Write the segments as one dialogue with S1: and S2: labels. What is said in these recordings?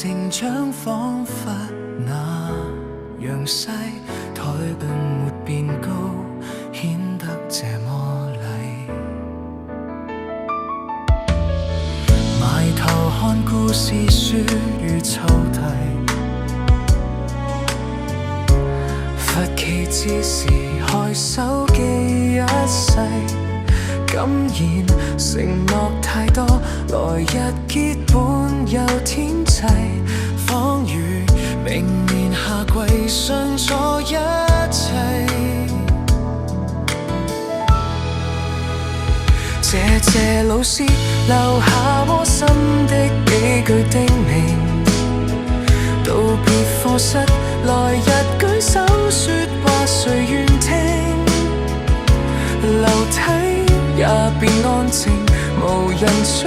S1: 成長彷彿那樣細，台並沒變高，顯得這麼麗。埋頭看故事書與抽屜，罰企之時害手記一世。敢言承諾太多，來日結伴又天際，仿如明年夏季相錯一切。謝謝老師留下窩心的幾句叮嚀，道別課室來日舉手說話誰願聽，樓梯也變安靜，無人追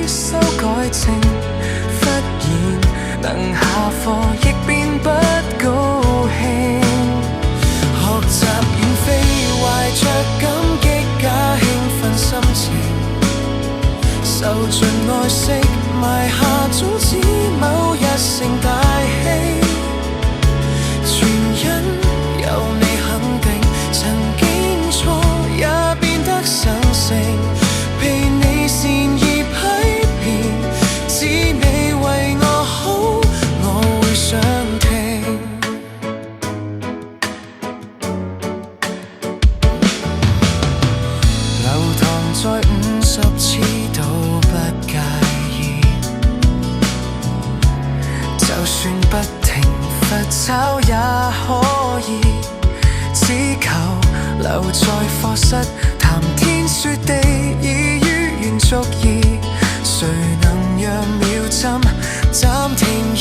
S1: 修改正，忽然能下課亦變不高興。學習遠飛，懷着感激加興奮心情，受盡愛惜，埋下種子，某日成大器，全因有你肯定，曾經錯也變得生性，被你善意批評，只你為我好，我會想聽。流堂再50次都不介意，就算不停罰抄也可以，只求留在課室談天說地，已於願足矣。誰能讓秒針暫停一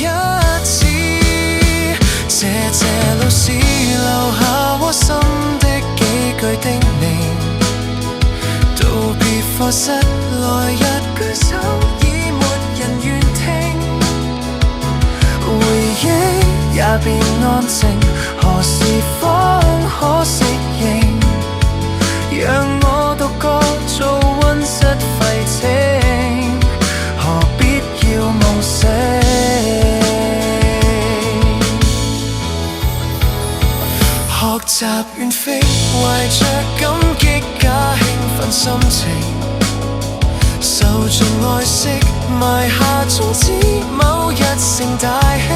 S1: 次？謝謝老師留下窩心的幾句叮嚀，道別課室來日舉手已沒人願聽，回憶也變安靜，何時方可適應？讓我獨個做溫室廢青，何必要夢醒？學習遠飛，懷着感激加興奮心情，受盡愛惜，埋下種子，某日成大器。